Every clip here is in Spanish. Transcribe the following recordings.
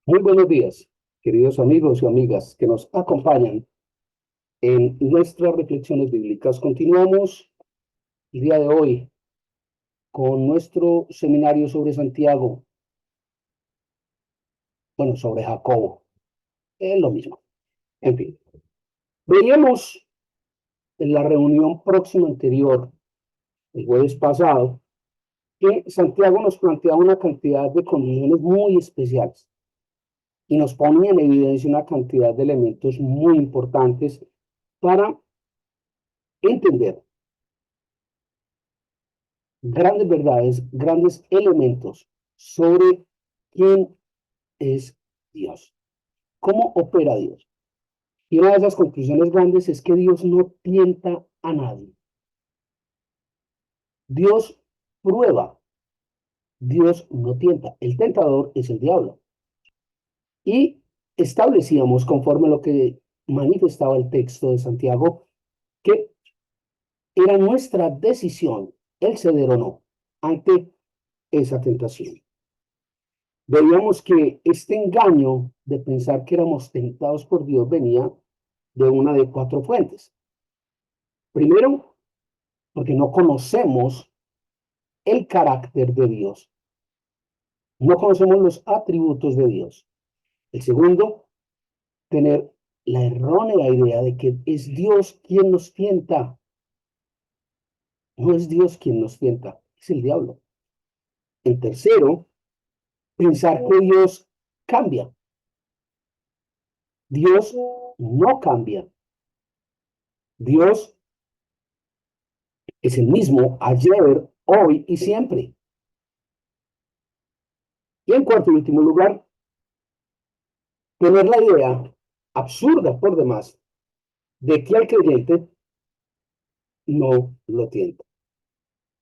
Muy buenos días, queridos amigos y amigas que nos acompañan en nuestras reflexiones bíblicas. Continuamos el día de hoy con nuestro seminario sobre Santiago, bueno, sobre Jacobo, es lo mismo. En fin, veíamos en la reunión próxima anterior, el jueves pasado, que Santiago nos planteaba una cantidad de condiciones muy especiales y nos ponía en evidencia una cantidad de elementos muy importantes para entender grandes verdades, grandes elementos sobre quién es Dios, cómo opera Dios. Y una de esas conclusiones grandes es que Dios no tienta a nadie. Dios prueba, Dios no tienta. El tentador es el diablo. Y establecíamos, conforme a lo que manifestaba el texto de Santiago, que era nuestra decisión el ceder o no ante esa tentación. Veíamos que este engaño de pensar que éramos tentados por Dios venía de una de cuatro fuentes. Primero, porque no conocemos el carácter de Dios, no conocemos los atributos de Dios. El segundo, tener la errónea idea de que es Dios quien nos tienta. No es Dios quien nos tienta, es el diablo. El tercero, pensar que Dios cambia. Dios no cambia. Dios es el mismo ayer, hoy y siempre. Y en cuarto y último lugar, tener la idea absurda por demás de que al creyente no lo tienta.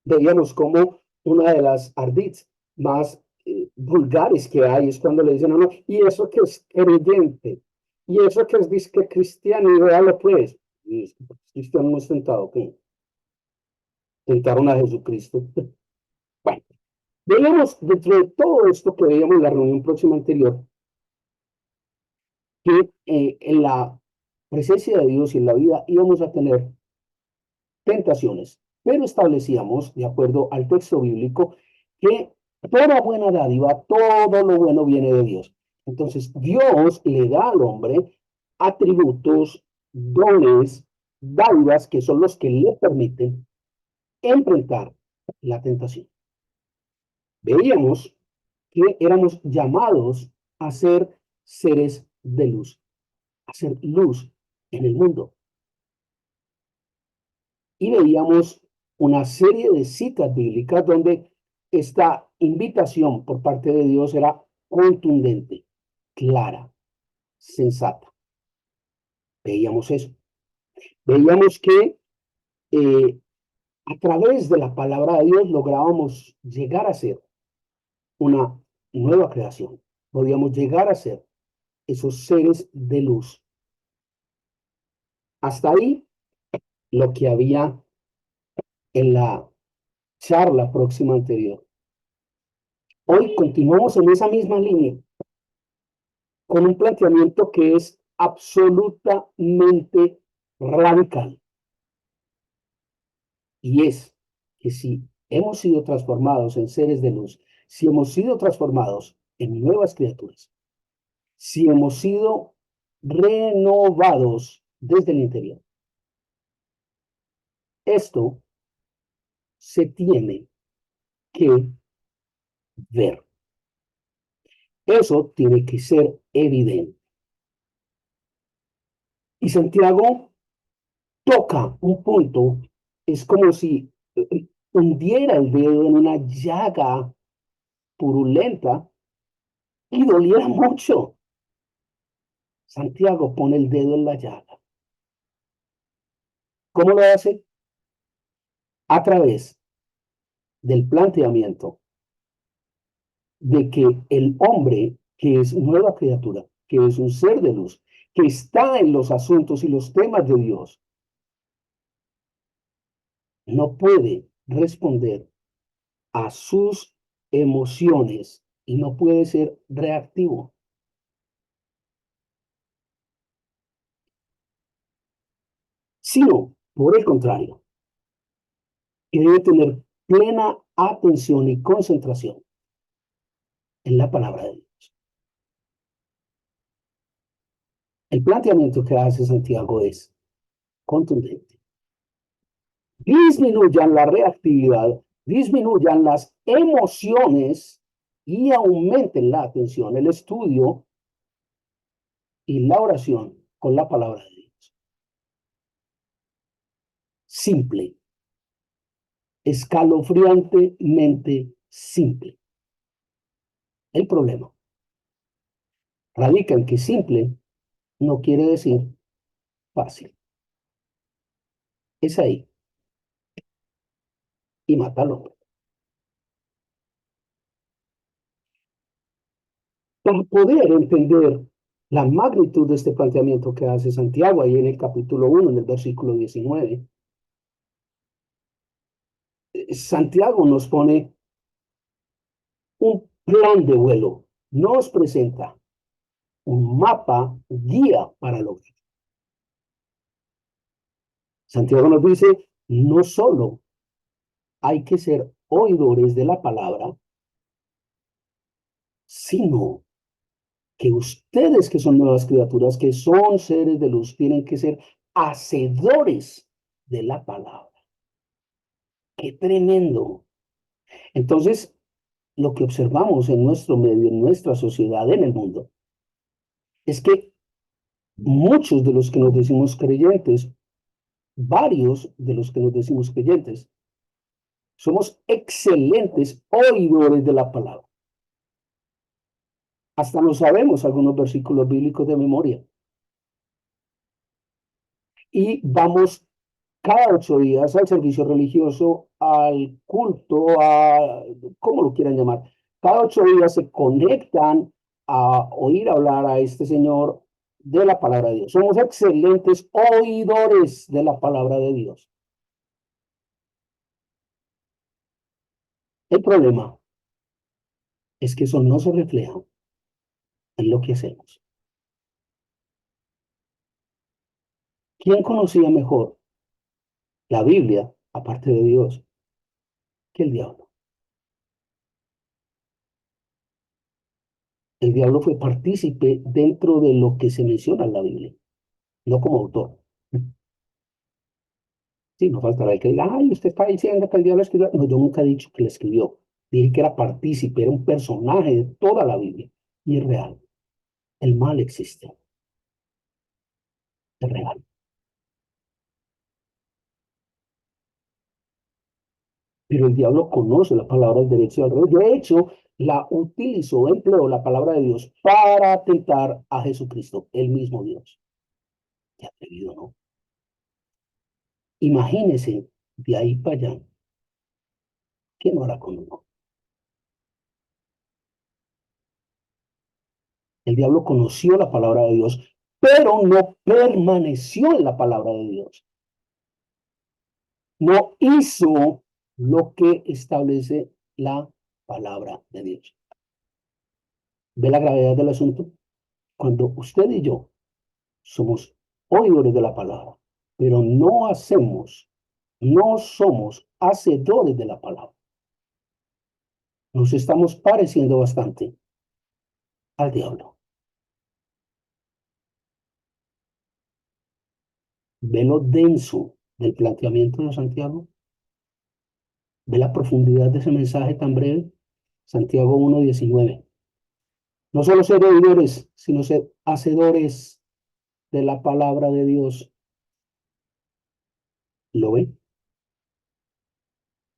Veíamos como una de las ardits más vulgares que hay es cuando le dicen a uno, y eso que es creyente, y eso que es disque cristiano, y véalo pues, y es que cristiano no es tentado, ¿qué? Tentaron a Jesucristo. Bueno, veíamos dentro de todo esto que veíamos en la reunión próxima anterior, que en la presencia de Dios y en la vida íbamos a tener tentaciones, pero establecíamos, de acuerdo al texto bíblico, que toda buena dádiva, todo lo bueno viene de Dios. Entonces, Dios le da al hombre atributos, dones, dádivas que son los que le permiten enfrentar la tentación. Veíamos que éramos llamados a ser seres de luz, a ser luz en el mundo. Y veíamos una serie de citas bíblicas donde esta invitación por parte de Dios era contundente, clara, sensata. Veíamos eso. Veíamos que a través de la palabra de Dios lográbamos llegar a ser una nueva creación. Podíamos llegar a ser esos seres de luz. Hasta ahí lo que había en la charla próxima anterior. Hoy continuamos en esa misma línea con un planteamiento que es absolutamente radical. Y es que si hemos sido transformados en seres de luz, si hemos sido transformados en nuevas criaturas, si hemos sido renovados desde el interior, esto se tiene que ver. Eso tiene que ser evidente. Y Santiago toca un punto, es como si hundiera el dedo en una llaga purulenta y doliera mucho. Santiago pone el dedo en la llaga. ¿Cómo lo hace? A través del planteamiento de que el hombre, que es nueva criatura, que es un ser de luz, que está en los asuntos y los temas de Dios, no puede responder a sus emociones y no puede ser reactivo. sino, por el contrario, que debe tener plena atención y concentración en la palabra de Dios. El planteamiento que hace Santiago es contundente. Disminuyan la reactividad, disminuyan las emociones y aumenten la atención, el estudio y la oración con la palabra de Dios. Simple, escalofriantemente simple. El problema radica en que simple no quiere decir fácil. Es ahí y mátalo. Para poder entender la magnitud de este planteamiento que hace Santiago ahí en el capítulo 1, en el versículo 19, Santiago nos pone un plan de vuelo, nos presenta un mapa guía para lograr. Santiago nos dice, no solo hay que ser oidores de la palabra, sino que ustedes que son nuevas criaturas, que son seres de luz, tienen que ser hacedores de la palabra. ¡Qué tremendo! Entonces, lo que observamos en nuestro medio, en nuestra sociedad, en el mundo, es que muchos de los que nos decimos creyentes, varios de los que nos decimos creyentes, somos excelentes oidores de la palabra. Hasta no sabemos algunos versículos bíblicos de memoria. Y vamos cada 8 días al servicio religioso, al culto, a como lo quieran llamar. Cada 8 días se conectan a oír hablar a este Señor de la palabra de Dios. Somos excelentes oidores de la palabra de Dios. El problema es que eso no se refleja en lo que hacemos. ¿Quién conocía mejor la Biblia, aparte de Dios, que el diablo? El diablo fue partícipe dentro de lo que se menciona en la Biblia, no como autor. Sí, no faltará el que diga, ay, usted está diciendo que el diablo escribió. No, yo nunca he dicho que le escribió. Dije que era partícipe, era un personaje de toda la Biblia. Y es real. El mal existe. Es real. Pero el diablo conoce la palabra del derecho y al revés. De hecho, la utilizó, empleó la palabra de Dios para tentar a Jesucristo, el mismo Dios. Qué atrevido, ¿no? Imagínese de ahí para allá. ¿Qué no hará con uno? El diablo conoció la palabra de Dios, pero no permaneció en la palabra de Dios. No hizo lo que establece la palabra de Dios. ¿Ve la gravedad del asunto? Cuando usted y yo somos oidores de la palabra, pero no hacemos, no somos hacedores de la palabra, nos estamos pareciendo bastante al diablo. ¿Ve lo denso del planteamiento de Santiago? ¿Ve la profundidad de ese mensaje tan breve? Santiago 1:19. No solo ser oidores, sino ser hacedores de la palabra de Dios. ¿Lo ve?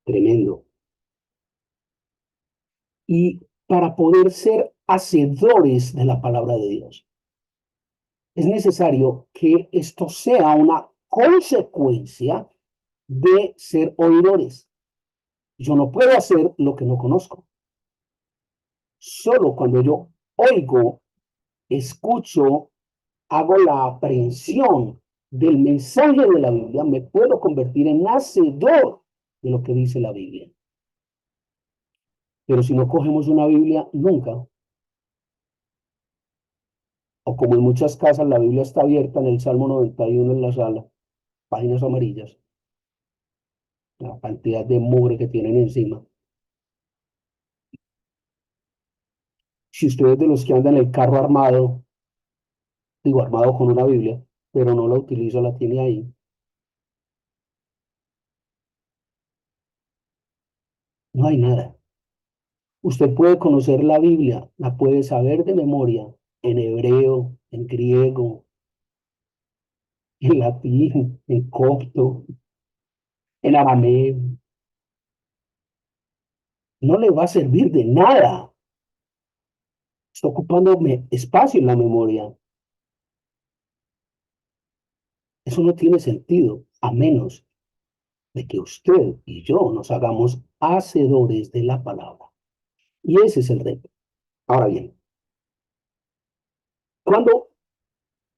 Tremendo. Y para poder ser hacedores de la palabra de Dios, es necesario que esto sea una consecuencia de ser oidores. Yo no puedo hacer lo que no conozco. Solo cuando yo oigo, escucho, hago la aprehensión del mensaje de la Biblia, me puedo convertir en hacedor de lo que dice la Biblia. Pero si no cogemos una Biblia, nunca, o como en muchas casas la Biblia está abierta en el Salmo 91 en la sala, páginas amarillas, la cantidad de mugre que tienen encima. Si ustedes de los que andan en el carro armado, digo armado con una Biblia, pero no la utilizo, la tiene ahí, no hay nada. Usted puede conocer la Biblia, la puede saber de memoria, en hebreo, en griego, en latín, en copto, en arameo. No le va a servir de nada. Está ocupando espacio en la memoria. Eso no tiene sentido, a menos de que usted y yo nos hagamos hacedores de la palabra. Y ese es el reto. Ahora bien, cuando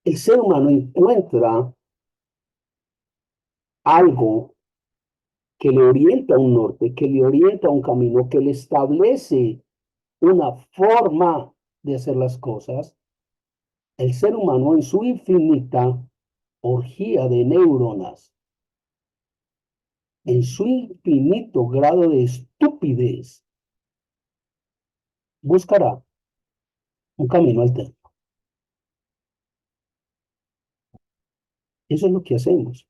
el ser humano encuentra algo que le orienta a un norte, que le orienta a un camino, que le establece una forma de hacer las cosas, el ser humano en su infinita orgía de neuronas, en su infinito grado de estupidez, buscará un camino alterno. Eso es lo que hacemos.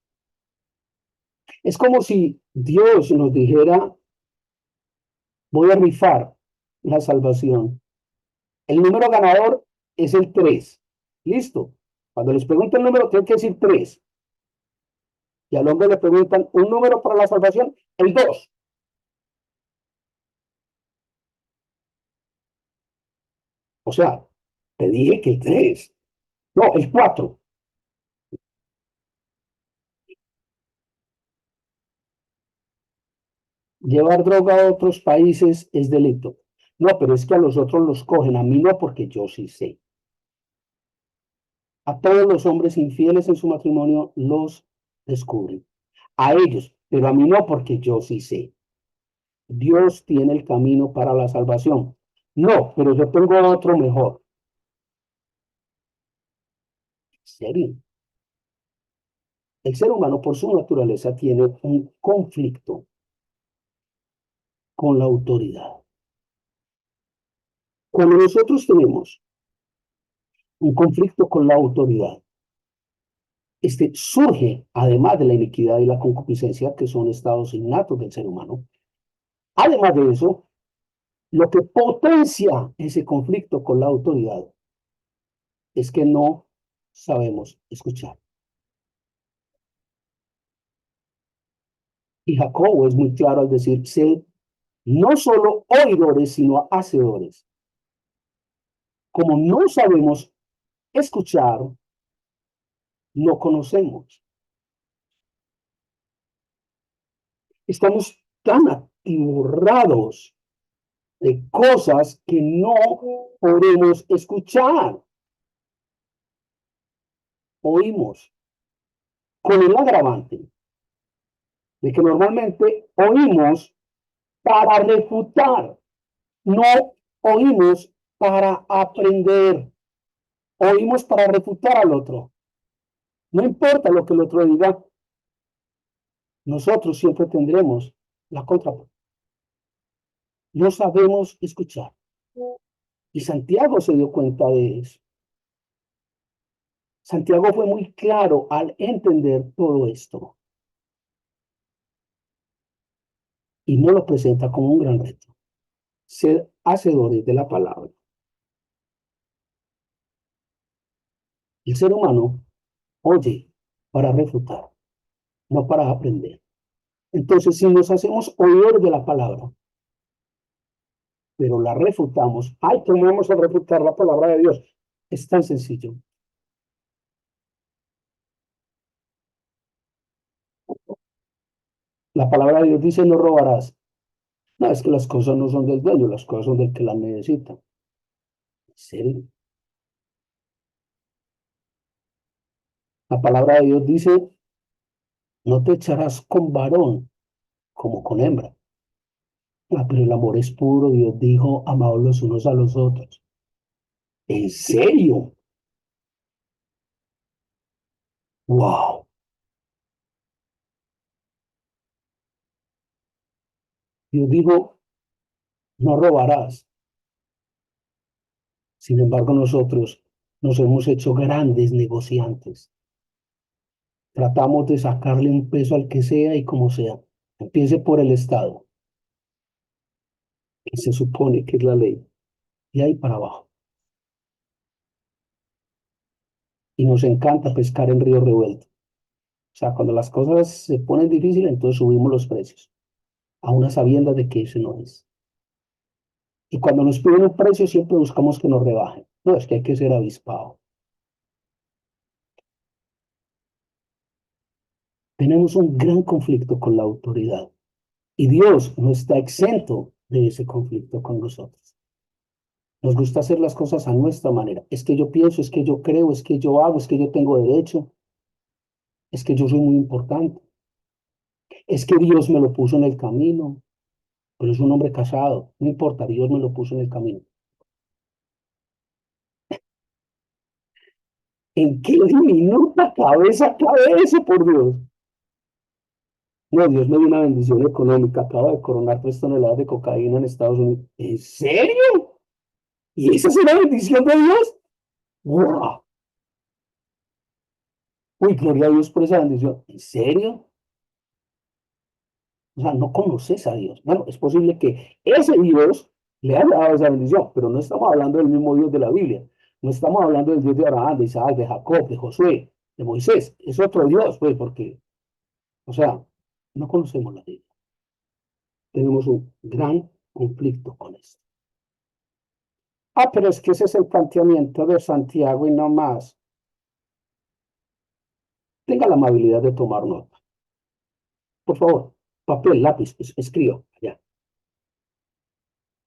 Es como si Dios nos dijera, voy a rifar la salvación. El número ganador es el 3. Listo. Cuando les preguntan el número, tienen que decir 3. Y al hombre le preguntan un número para la salvación, el 2. O sea, te dije que el 3. No, el 4. Llevar droga a otros países es delito. No, pero es que a los otros los cogen, a mí no, porque yo sí sé. A todos los hombres infieles en su matrimonio los descubren. A ellos, pero a mí no, porque yo sí sé. Dios tiene el camino para la salvación. No, pero yo tengo otro mejor. ¿En serio? El ser humano, por su naturaleza, tiene un conflicto con la autoridad. Cuando nosotros tenemos un conflicto con la autoridad, este surge, además de la iniquidad y la concupiscencia, que son estados innatos del ser humano. Además de eso, lo que potencia ese conflicto con la autoridad es que no sabemos escuchar. Y Jacobo es muy claro al decir, sed no solo oidores, sino hacedores. Como no sabemos escuchar, no conocemos. Estamos tan atiborrados de cosas que no podemos escuchar. Oímos con el agravante de que normalmente oímos para refutar, no oímos para aprender, oímos para refutar al otro. No importa lo que el otro diga, nosotros siempre tendremos la contraparte. No sabemos escuchar. Y Santiago se dio cuenta de eso. Santiago fue muy claro al entender todo esto y no lo presenta como un gran reto. Ser hacedores de la palabra. El ser humano oye para refutar, no para aprender. Entonces, si nos hacemos oidores de la palabra, pero la refutamos, ay, ¿cómo vamos a refutar la palabra de Dios? Es tan sencillo. La palabra de Dios dice, no robarás. No, es que las cosas no son del dueño, las cosas son del que las necesita. ¿En serio? La palabra de Dios dice, no te echarás con varón como con hembra. Ah, pero el amor es puro, Dios dijo, amaos los unos a los otros. ¿En serio? ¡Wow! Dios dijo, no robarás. Sin embargo, nosotros nos hemos hecho grandes negociantes. Tratamos de sacarle un peso al que sea y como sea. Empiece por el Estado, que se supone que es la ley, y ahí para abajo. Y nos encanta pescar en río revuelto. O sea, cuando las cosas se ponen difíciles, entonces subimos los precios, a una sabienda de que ese no es. Y cuando nos piden un precio, siempre buscamos que nos rebajen. No, es que hay que ser avispado. Tenemos un gran conflicto con la autoridad y Dios no está exento de ese conflicto con nosotros. Nos gusta hacer las cosas a nuestra manera. Es que yo pienso, es que yo creo, es que yo hago, es que yo tengo derecho, es que yo soy muy importante, es que Dios me lo puso en el camino, pero es un hombre casado, no importa, Dios me lo puso en el camino. ¿En qué diminuta cabeza cabe eso, por Dios? No, Dios me dio una bendición económica, acaba de coronar 3 toneladas de cocaína en Estados Unidos. ¿En serio? ¿Y esa es una bendición de Dios? ¡Wow! Uy, gloria a Dios por esa bendición. ¿En serio? O sea, no conoces a Dios. Bueno, es posible que ese Dios le haya dado esa bendición, pero no estamos hablando del mismo Dios de la Biblia. No estamos hablando del Dios de Abraham, de Isaac, de Jacob, de Josué, de Moisés. Es otro Dios, pues, porque, o sea, no conocemos la Biblia. Tenemos un gran conflicto con esto. Ah, pero es que ese es el planteamiento de Santiago y no más. Tenga la amabilidad de tomar nota. Por favor, papel, lápiz, escriba allá.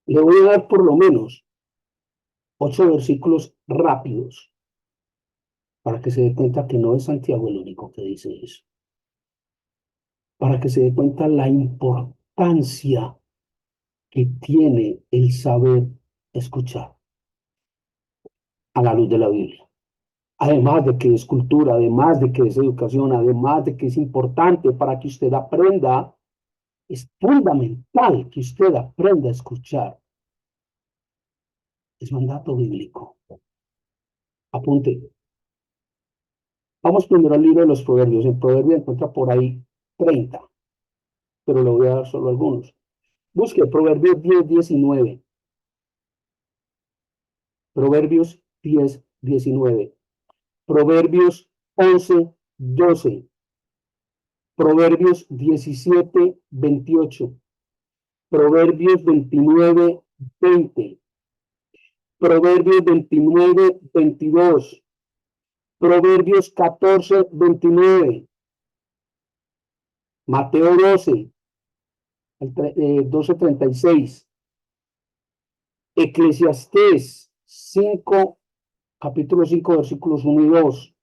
Le voy a dar por lo menos 8 versículos rápidos para que se dé cuenta que no es Santiago el único que dice eso. Para que se dé cuenta la importancia que tiene el saber escuchar a la luz de la Biblia. Además de que es cultura, además de que es educación, además de que es importante para que usted aprenda, es fundamental que usted aprenda a escuchar. Es mandato bíblico. Apunte. Vamos primero al libro de los Proverbios. En Proverbios encuentra por ahí 30, pero le voy a dar solo algunos. Busque Proverbios 10, 19. Proverbios 10, 19. Proverbios 11, 12. Proverbios 17, 28. Proverbios 29, 20. Proverbios 29, 22. Proverbios 14, 29. Mateo 12, 36. Eclesiastés 5, capítulo 5, versículos 1 y 2.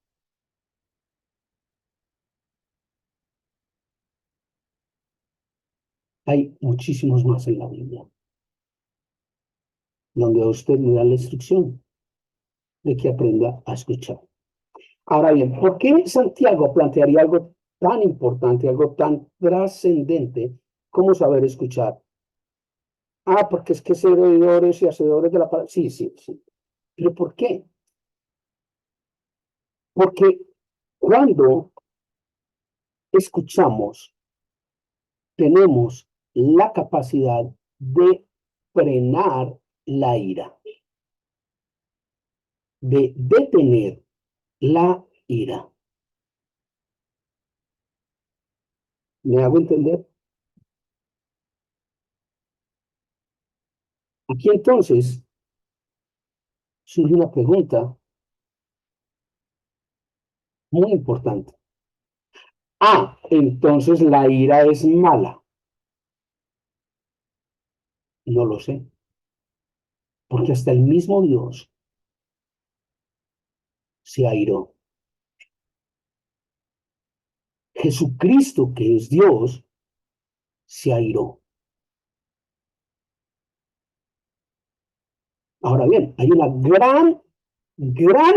Hay muchísimos más en la Biblia, donde a usted le da la instrucción de que aprenda a escuchar. Ahora bien, ¿por qué Santiago plantearía algo tan importante, algo tan trascendente como saber escuchar? Ah, porque es que ser oidores y hacedores de la palabra. Sí, sí, sí. ¿Pero por qué? Porque cuando escuchamos, tenemos la capacidad de frenar la ira, de detener la ira. ¿Me hago entender? Aquí entonces surge una pregunta muy importante. Ah, entonces la ira es mala. No lo sé, porque hasta el mismo Dios se airó. Jesucristo, que es Dios, se airó. Ahora bien, hay una gran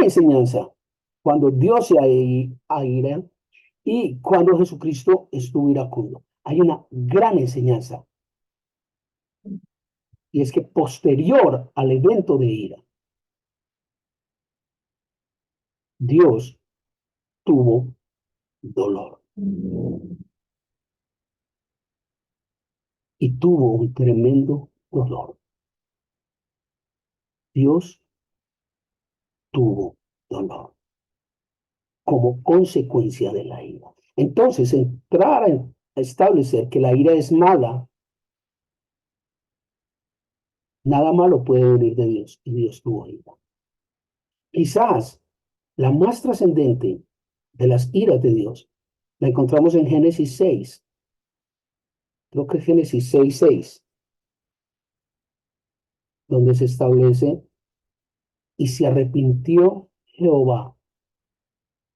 enseñanza cuando Dios se aira y cuando Jesucristo estuvo iracundo. Hay una gran enseñanza. y es que posterior al evento de ira, Dios tuvo dolor y tuvo un tremendo dolor. Dios tuvo dolor como consecuencia de la ira. Entonces, entrar a establecer que la ira es mala, nada malo puede venir de Dios y Dios tuvo ira. Quizás la más trascendente de las iras de Dios la encontramos en Génesis 6, creo que Génesis 6:6, donde se establece, y se arrepintió Jehová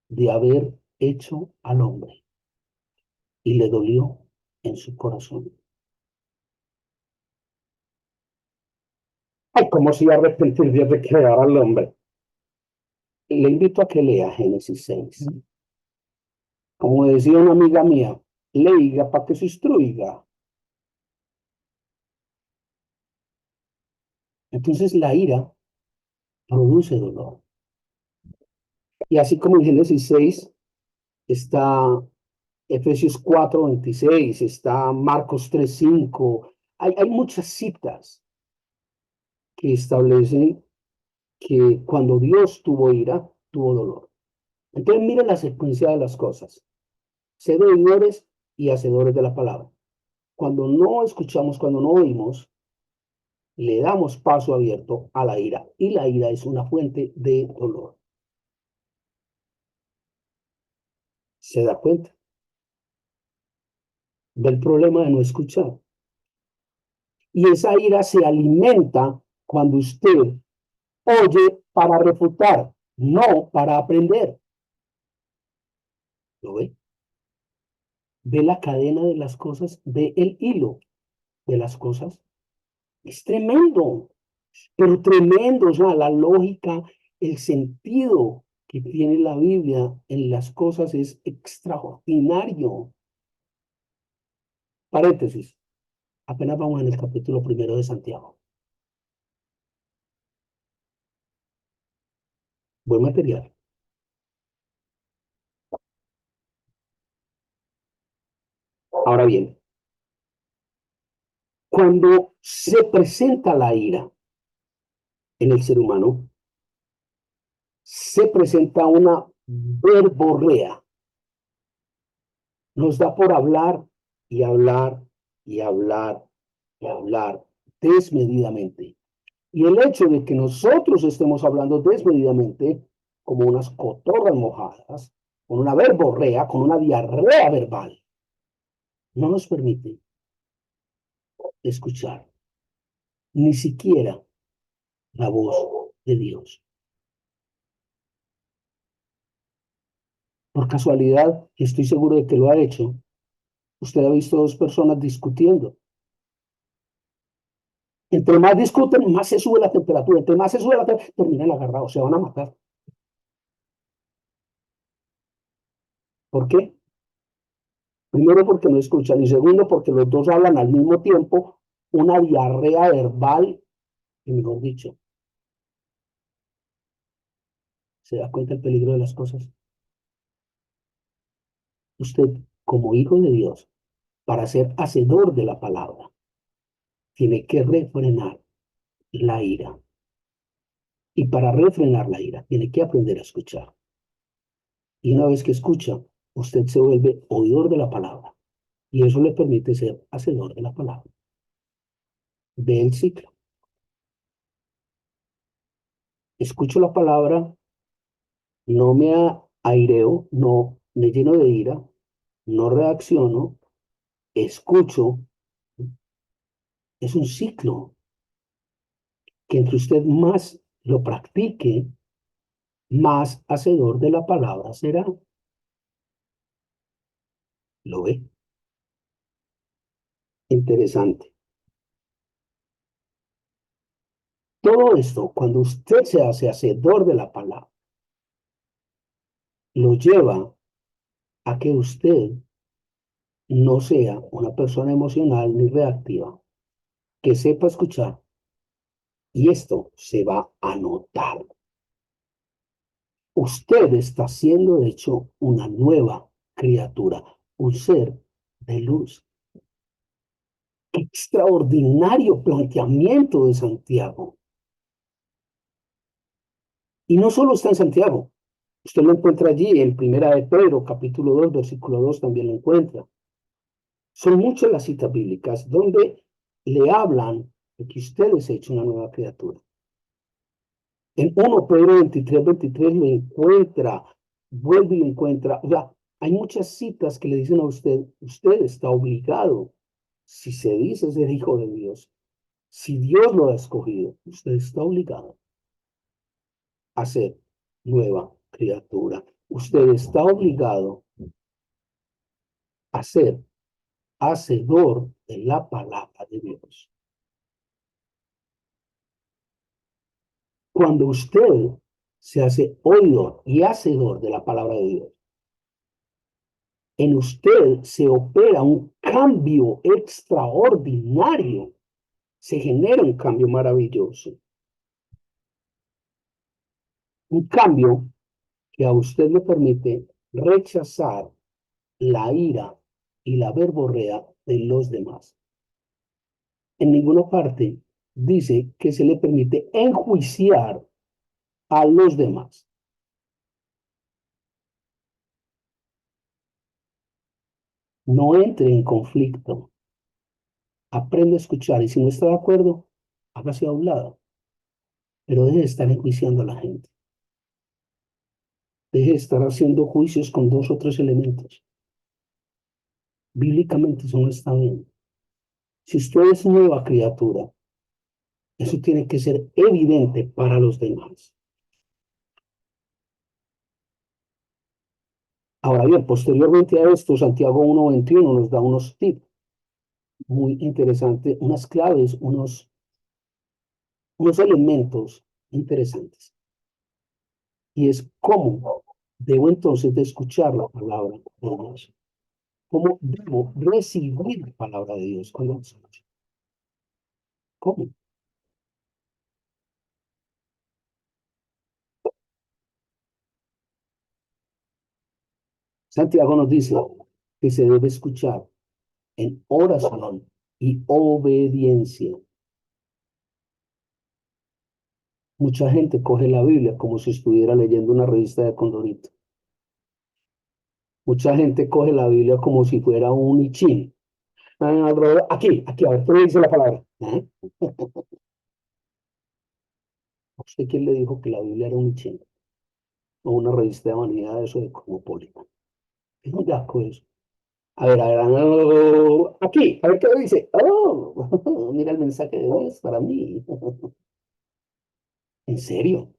de haber hecho al hombre, y le dolió en su corazón. Ay, ¿cómo se iba a arrepentir Dios de crear al hombre? Le invito a que lea Génesis 6. Como decía una amiga mía, leiga para que se instruiga. Entonces la ira produce dolor. Y así como en Génesis 6 está Efesios 4:26, está Marcos 3:5, hay muchas citas que establecen que cuando Dios tuvo ira, tuvo dolor. Entonces miren la secuencia de las cosas. Ser oidores y hacedores de la palabra. Cuando no escuchamos, cuando no oímos, le damos paso abierto a la ira. Y la ira es una fuente de dolor. ¿Se da cuenta del problema de no escuchar? Y esa ira se alimenta cuando usted oye para refutar, no para aprender. ¿Lo ve? Ve la cadena de las cosas, ve el hilo de las cosas. Es tremendo, pero tremendo, o sea, la lógica, el sentido que tiene la Biblia en las cosas es extraordinario. Paréntesis, apenas vamos en el capítulo 1 de Santiago. Buen material. Ahora bien, cuando se presenta la ira en el ser humano, se presenta una verborrea. Nos da por hablar y hablar y hablar y hablar desmedidamente. Y el hecho de que nosotros estemos hablando desmedidamente, como unas cotorras mojadas, con una verborrea, con una diarrea verbal, no nos permite escuchar ni siquiera la voz de Dios. Por casualidad, estoy seguro de que lo ha hecho. Usted ha visto dos personas discutiendo. Entre más discuten, más se sube la temperatura. Entre más se sube la temperatura, terminan agarrados, se van a matar. ¿Por qué? Primero porque no escuchan y segundo porque los dos hablan al mismo tiempo, una diarrea verbal, y mejor dicho, se da cuenta el peligro de las cosas. Usted, como hijo de Dios, para ser hacedor de la palabra, tiene que refrenar la ira. Y para refrenar la ira, tiene que aprender a escuchar. Y una vez que escucha, usted se vuelve oidor de la palabra. Y eso le permite ser hacedor de la palabra. Ve el ciclo. Escucho la palabra, no me aireo, no me lleno de ira, no reacciono, escucho. Es un ciclo que entre usted más lo practique, más hacedor de la palabra será. ¿Lo ve? Interesante. Todo esto, cuando usted se hace hacedor de la palabra, lo lleva a que usted no sea una persona emocional ni reactiva, que sepa escuchar Y esto se va a notar. Usted está siendo hecho una nueva criatura, un ser de luz. Extraordinario planteamiento de Santiago. Y no solo está en Santiago. Usted lo encuentra allí en Primera de Pedro, capítulo 2, versículo 2, también lo encuentra. Son muchas las citas bíblicas donde le hablan de que usted es hecho una nueva criatura. En 1 Pedro 23 lo encuentra, vuelve y lo encuentra. O sea, hay muchas citas que le dicen a usted, usted está obligado, si se dice ser hijo de Dios, si Dios lo ha escogido, usted está obligado a ser nueva criatura. Usted está obligado a ser hacedor de la palabra de Dios. Cuando usted se hace oidor y hacedor de la palabra de Dios, en usted se opera un cambio extraordinario, se genera un cambio maravilloso, un cambio que a usted le permite rechazar la ira y la verborrea de los demás. En ninguna parte dice que se le permite enjuiciar a los demás. No entre en conflicto. Aprende a escuchar y si no está de acuerdo, hágase a un lado. Pero deje de estar enjuiciando a la gente. Deje de estar haciendo juicios con dos o tres elementos. Bíblicamente eso no está bien. Si usted es nueva criatura, eso tiene que ser evidente para los demás. Ahora bien, posteriormente a esto, Santiago 1:21 nos da unos tips muy interesantes, unas claves, unos elementos interesantes. Y es cómo debo entonces de escuchar la palabra de Dios. ¿Cómo debo recibir la palabra de Dios cuando la escucho? ¿Cómo? Santiago nos dice que se debe escuchar en oración y obediencia. Mucha gente coge la Biblia como si estuviera leyendo una revista de Condorito. Mucha gente coge la Biblia como si fuera un ichín. Aquí, a ver, ¿qué me dice la palabra? ¿Eh? ¿A usted quién le dijo que la Biblia era un ichín? O una revista de vanidad, eso de Cosmopolitan. Es un asco eso. Aquí, a ver qué me dice. Oh, mira el mensaje de Dios para mí. ¿En serio?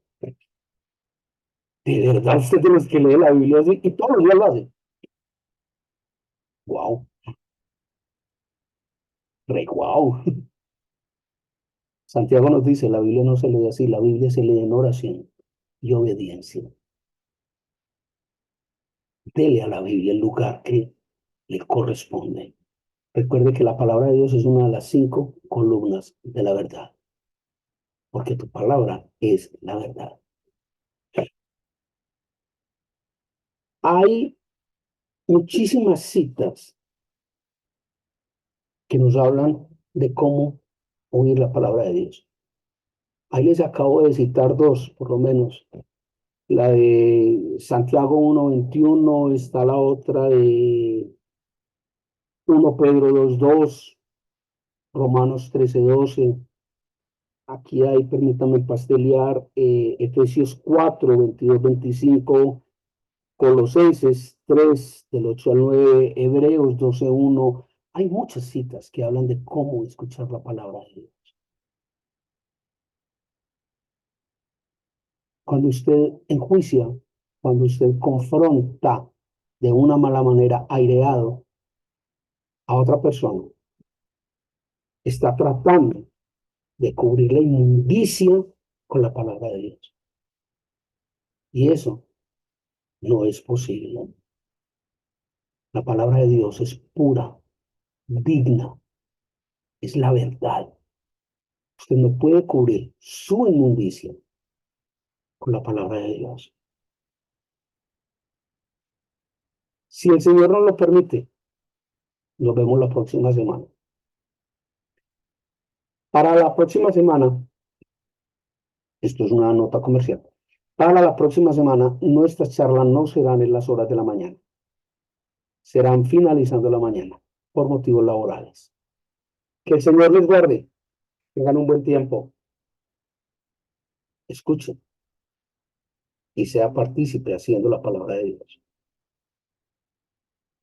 ¿De verdad usted tiene que leer la Biblia así? Y todos los días lo hace. Wow, re wow. Santiago nos dice, la Biblia no se lee así, la Biblia se lee en oración y obediencia. Dele a la Biblia el lugar que le corresponde. Recuerde que la palabra de Dios es una de las 5 columnas de la verdad, porque tu palabra es la verdad. Hay muchísimas citas que nos hablan de cómo oír la palabra de Dios. Ahí les acabo de citar dos, por lo menos. La de Santiago 1:21, está la otra de 1 Pedro 2:2, Romanos 13:12. Aquí hay, permítame pastelear, Efesios 4:22-25, Colosenses 3, del 8 al 9, Hebreos 12:1. Hay muchas citas que hablan de cómo escuchar la palabra de Dios. Cuando usted enjuicia, cuando usted confronta de una mala manera, aireado a otra persona, está tratando de cubrir la inmundicia con la palabra de Dios. Y eso no es posible. La palabra de Dios es pura, digna, es la verdad. Usted no puede cubrir su inmundicia con la palabra de Dios. Si el Señor nos lo permite, nos vemos la próxima semana. Para la próxima semana, esto es una nota comercial. Para la próxima semana, nuestras charlas no serán en las horas de la mañana, serán finalizando la mañana por motivos laborales. Que el Señor les guarde, tengan un buen tiempo, escuchen y sea partícipe haciendo la palabra de Dios.